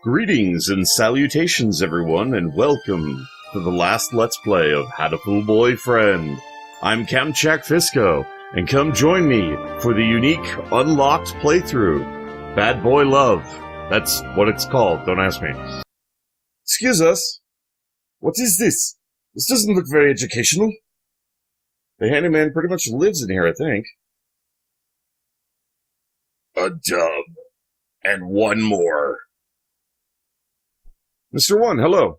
Greetings and salutations, everyone, and welcome to the last Let's Play of Hatoful Boyfriend. I'm Kamchak Fisco, and come join me for the unique unlocked playthrough, Bad Boy Love. That's what it's called, don't ask me. Excuse us, what is this? This doesn't look very educational. The handyman pretty much lives in here, I think. A dub. And one more. Mr. One, hello.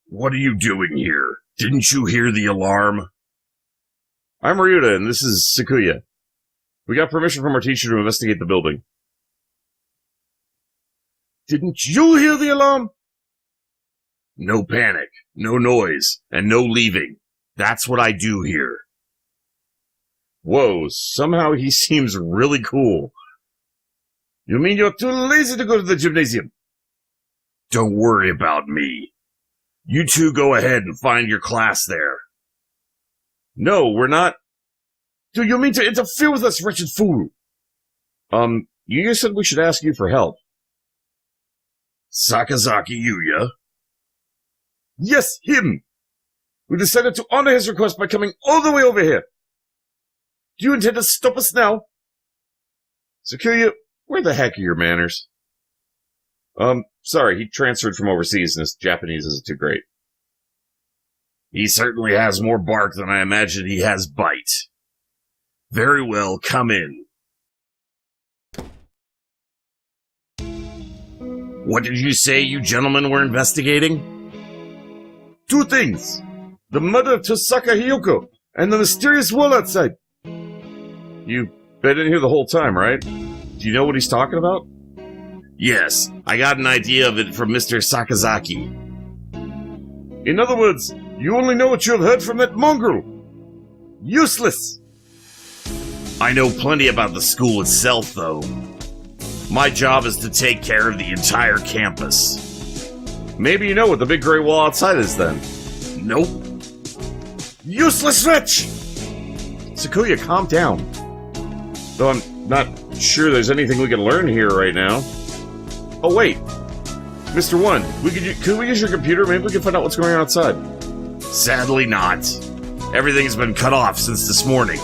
What are you doing here? Didn't you hear the alarm? I'm Ryuta, and this is Sakuya. We got permission from our teacher to investigate the building. Didn't you hear the alarm? No panic, no noise, and no leaving. That's what I do here. Whoa, somehow he seems really cool. You mean you're too lazy to go to the gymnasium? Don't worry about me. You two go ahead and find your class there. No, we're not. Do you mean to interfere with us, wretched fool? You just said we should ask you for help. Sakazaki Yuya? Yes, him! We decided to honor his request by coming all the way over here. Do you intend to stop us now? Sakuya, where the heck are your manners? Sorry, he transferred from overseas and his Japanese isn't too great. He certainly has more bark than I imagined he has bite. Very well, come in. What did you say you gentlemen were investigating? Two things. The murder of Tosaka Hiyoko and the mysterious wall outside. You've been in here the whole time, right? Do you know what he's talking about? Yes, I got an idea of it from Mr. Sakazaki. In other words, you only know what you have heard from that mongrel. Useless! I know plenty about the school itself, though. My job is to take care of the entire campus. Maybe you know what the big gray wall outside is, then. Nope. Useless wretch! Sakuya, calm down. Though I'm not sure there's anything we can learn here right now. Oh, wait. Mr. One, could we use your computer? Maybe we can find out what's going on outside. Sadly not. Everything's been cut off since this morning.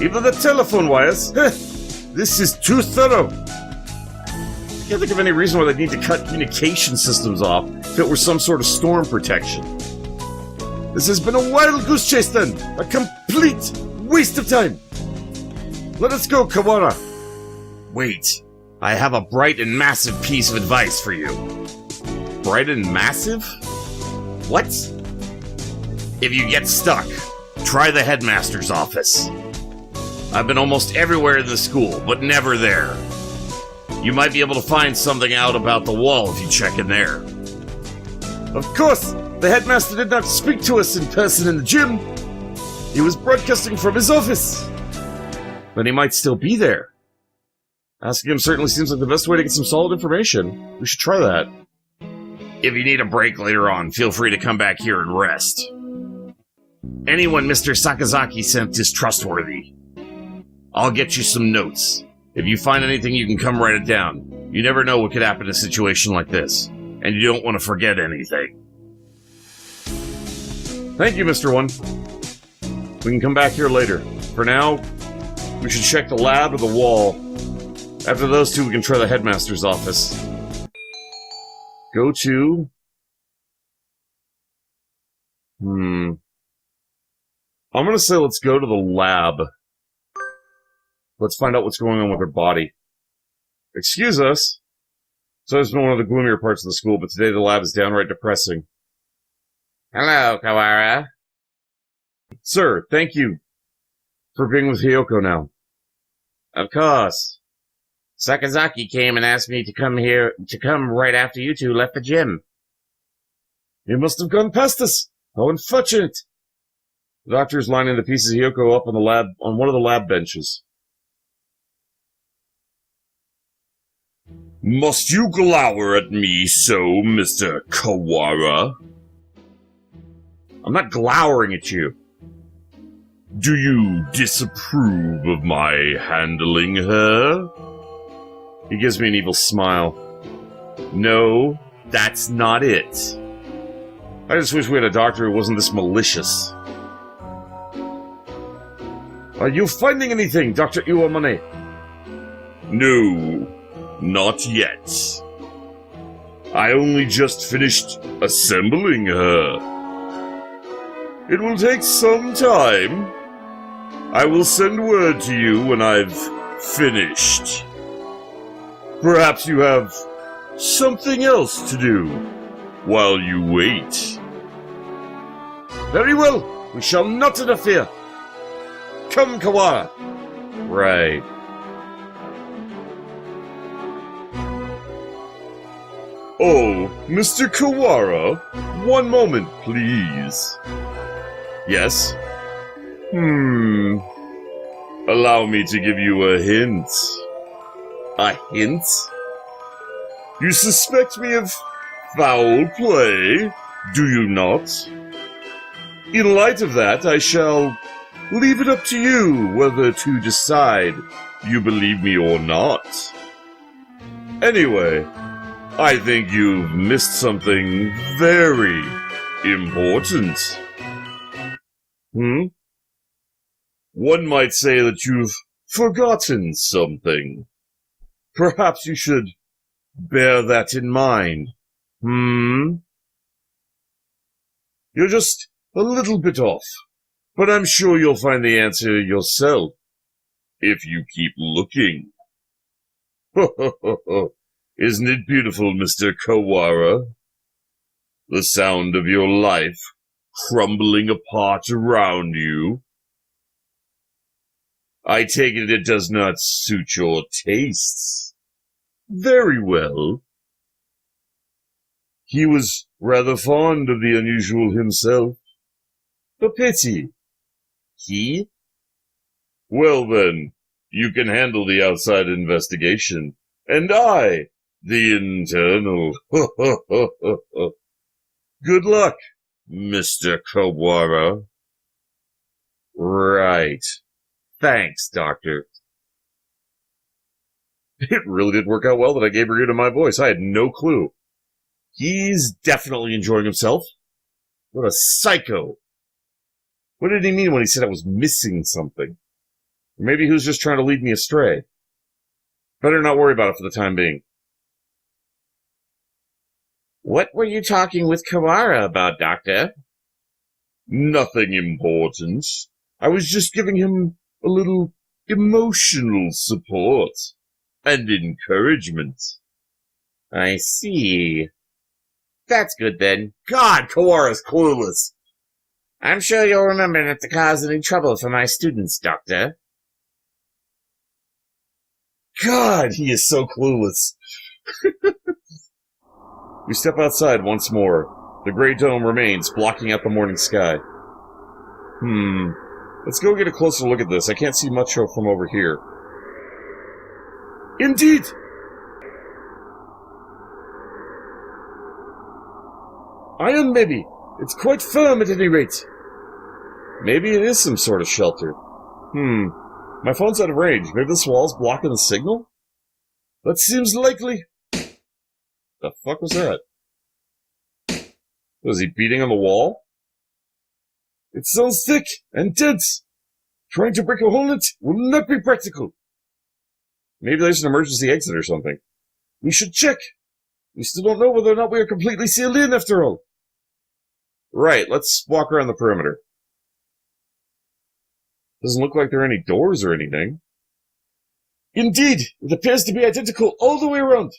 Even the telephone wires? This is too thorough. I can't think of any reason why they need to cut communication systems off if it were some sort of storm protection. This has been a wild goose chase then. A complete waste of time. Let us go, Kawara. Wait. I have a bright and massive piece of advice for you. Bright and massive? What? If you get stuck, try the Headmaster's office. I've been almost everywhere in the school, but never there. You might be able to find something out about the wall if you check in there. Of course! The Headmaster did not speak to us in person in the gym. He was broadcasting from his office. But he might still be there. Asking him certainly seems like the best way to get some solid information. We should try that. If you need a break later on, feel free to come back here and rest. Anyone Mr. Sakazaki sent is trustworthy. I'll get you some notes. If you find anything, you can come write it down. You never know what could happen in a situation like this, and you don't want to forget anything. Thank you, Mr. One. We can come back here later. For now, we should check the lab or the wall. After those two, we can try the Headmaster's office. Go to... I'm gonna say let's go to the lab. Let's find out what's going on with her body. Excuse us. So it's been one of the gloomier parts of the school, but today the lab is downright depressing. Hello, Kawara. Sir, thank you for being with Hiyoko now. Of course. Sakazaki came and asked me to come right after you two left the gym. You must have gone past us. How unfortunate. The doctor is lining the pieces of Hiyoko up on one of the lab benches. Must you glower at me so, Mr. Kawara? I'm not glowering at you. Do you disapprove of my handling her? He gives me an evil smile. No, that's not it. I just wish we had a doctor who wasn't this malicious. Are you finding anything, Dr. Iwamane? No, not yet. I only just finished assembling her. It will take some time. I will send word to you when I've finished. Perhaps you have something else to do while you wait. Very well, we shall not interfere. Come, Kawara. Right. Oh, Mr. Kawara, one moment, please. Yes? Allow me to give you a hint. A hint? You suspect me of foul play, do you not? In light of that, I shall leave it up to you whether to decide you believe me or not. Anyway, I think you've missed something very important. One might say that you've forgotten something. Perhaps you should bear that in mind. You're just a little bit off, but I'm sure you'll find the answer yourself, if you keep looking. Isn't it beautiful, Mr. Kawara? The sound of your life crumbling apart around you. I take it does not suit your tastes. Very well. He was rather fond of the unusual himself. A pity. He? Well then, you can handle the outside investigation, and I, the internal. Good luck, Mr. Kawara. Right. Thanks, Doctor. It really did work out well that I gave Ryu to my voice. I had no clue. He's definitely enjoying himself. What a psycho. What did he mean when he said I was missing something? Maybe he was just trying to lead me astray. Better not worry about it for the time being. What were you talking with Kawara about, Doctor? Nothing important. I was just giving him a little emotional support and encouragement. I see. That's good then. God, Kawara's clueless. I'm sure you'll remember not to cause any trouble for my students, Doctor. God, he is so clueless. We step outside once more. The gray dome remains, blocking out the morning sky. Let's go get a closer look at this. I can't see much from over here. Indeed! Iron maybe. It's quite firm at any rate. Maybe it is some sort of shelter. My phone's out of range. Maybe this wall's blocking the signal? That seems likely. The fuck was that? Was he beating on the wall? It sounds thick and dense. Trying to break a hole in it will not be practical. Maybe there's an emergency exit or something. We should check. We still don't know whether or not we are completely sealed in after all. Right, let's walk around the perimeter. Doesn't look like there are any doors or anything. Indeed, it appears to be identical all the way around.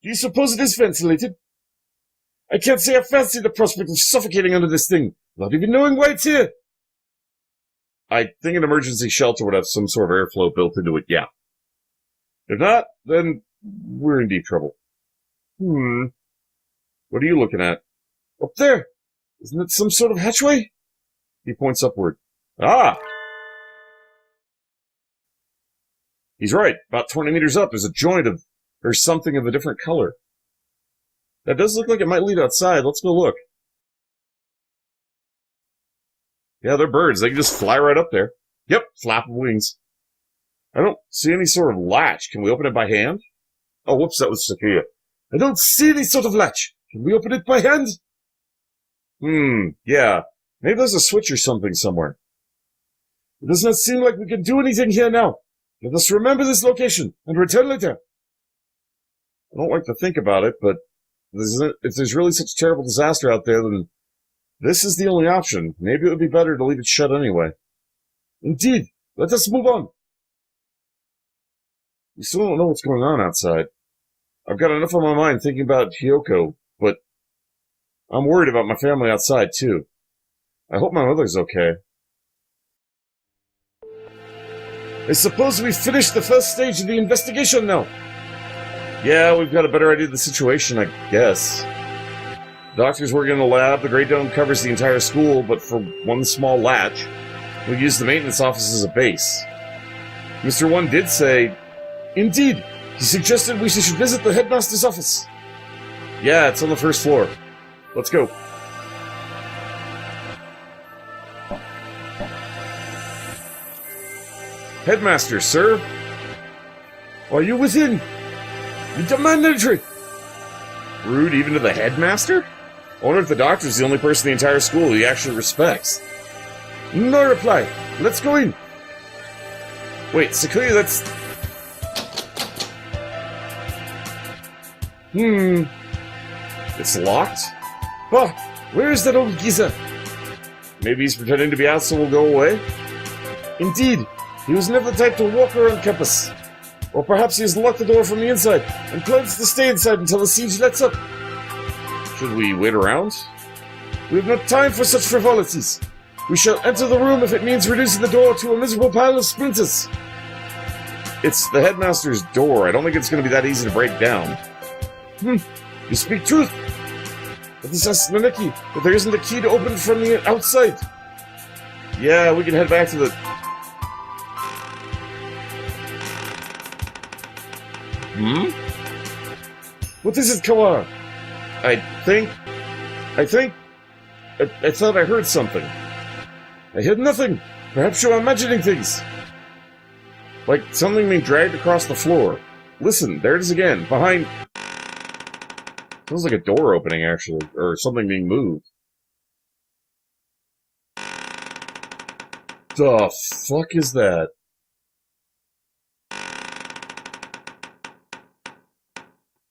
Do you suppose it is ventilated? I can't say I fancy the prospect of suffocating under this thing, not even knowing why it's here. I think an emergency shelter would have some sort of airflow built into it, yeah. If not, then we're in deep trouble. What are you looking at? Up there! Isn't it some sort of hatchway? He points upward. Ah! He's right. About 20 meters up, there's a joint of, or something of a different color. That does look like it might lead outside. Let's go look. Yeah, they're birds. They can just fly right up there. Yep, flap of wings. I don't see any sort of latch. Can we open it by hand? Oh, whoops, that was Sakia. I don't see any sort of latch. Can we open it by hand? Yeah. Maybe there's a switch or something somewhere. It does not seem like we can do anything here now. Let us remember this location and return later. I don't like to think about it, but if there's really such a terrible disaster out there, then this is the only option. Maybe it would be better to leave it shut anyway. Indeed. Let us move on. We still don't know what's going on outside. I've got enough on my mind thinking about Hyoko, but I'm worried about my family outside, too. I hope my mother's okay. I suppose we've finished the first stage of the investigation now. Yeah, we've got a better idea of the situation, I guess. Doctors working in the lab, the Great Dome covers the entire school, but for one small latch, we use the maintenance office as a base. Mr. One did say, indeed, he suggested we should visit the Headmaster's office. Yeah, it's on the first floor. Let's go. Headmaster, sir? Are you within? We demand entry! Rude even to the Headmaster? I wonder if the doctor's the only person in the entire school he actually respects. No reply. Let's go in. Wait, Sakuya, that's... It's locked? Bah, where is that old geezer? Maybe he's pretending to be out so we'll go away? Indeed, he was never the type to walk around campus. Or perhaps he has locked the door from the inside and plans to stay inside until the siege lets up. Should we wait around? We have no time for such frivolities. We shall enter the room if it means reducing the door to a miserable pile of splinters. It's the Headmaster's door. I don't think it's going to be that easy to break down. You speak truth. But this asks Naneki that there isn't a key to open it from the outside. Yeah, we can head back to the... What is it, Kawa? I thought I heard something. I heard nothing. Perhaps you're imagining things. Like something being dragged across the floor. Listen, there it is again, behind... Feels like a door opening, actually, or something being moved. The fuck is that?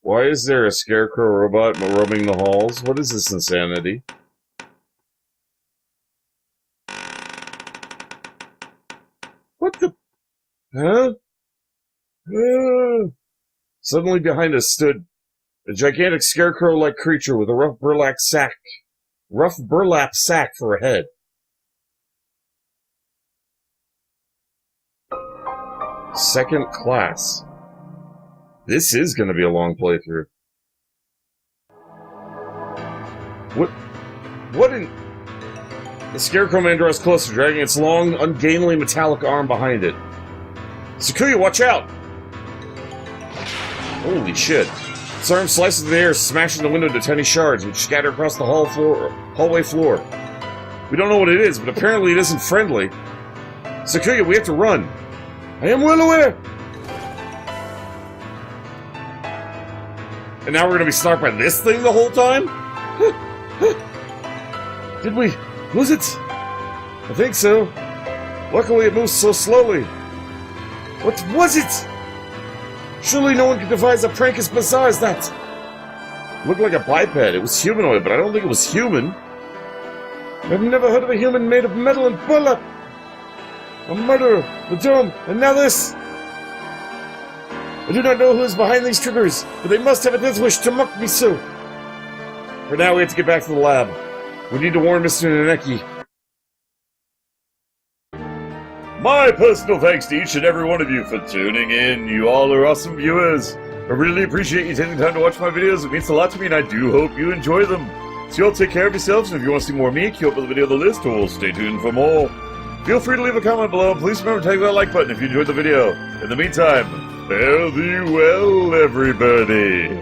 Why is there a scarecrow robot roaming the halls? What is this insanity? What the... Huh? Suddenly behind us stood a gigantic scarecrow-like creature with a rough burlap sack for a head. Second class. This is going to be a long playthrough. What in... The Scarecrow Man draws closer, dragging its long, ungainly metallic arm behind it. Sakuya, watch out! Holy shit. Its arm slices the air, smashing the window to tiny shards, which scatter across the hallway floor. We don't know what it is, but apparently it isn't friendly. Sakuya, we have to run. I am well aware! And now we're gonna be stalked by this thing the whole time? Did we lose it? I think so. Luckily it moves so slowly. What was it? Surely no one could devise a prank as bizarre as that. It looked like a biped. It was humanoid, but I don't think it was human. I've never heard of a human made of metal and burlap. A murderer, the dome, and now this. I do not know who is behind these triggers, but they must have a death wish to mock me so. For now, we have to get back to the lab. We need to warn Mr. Naneki. My personal thanks to each and every one of you for tuning in. You all are awesome viewers. I really appreciate you taking the time to watch my videos. It means a lot to me, and I do hope you enjoy them. So you all take care of yourselves, and if you want to see more of me, queue up with a video on the list, or stay tuned for more. Feel free to leave a comment below, and please remember to take that like button if you enjoyed the video. In the meantime, fare thee well, everybody.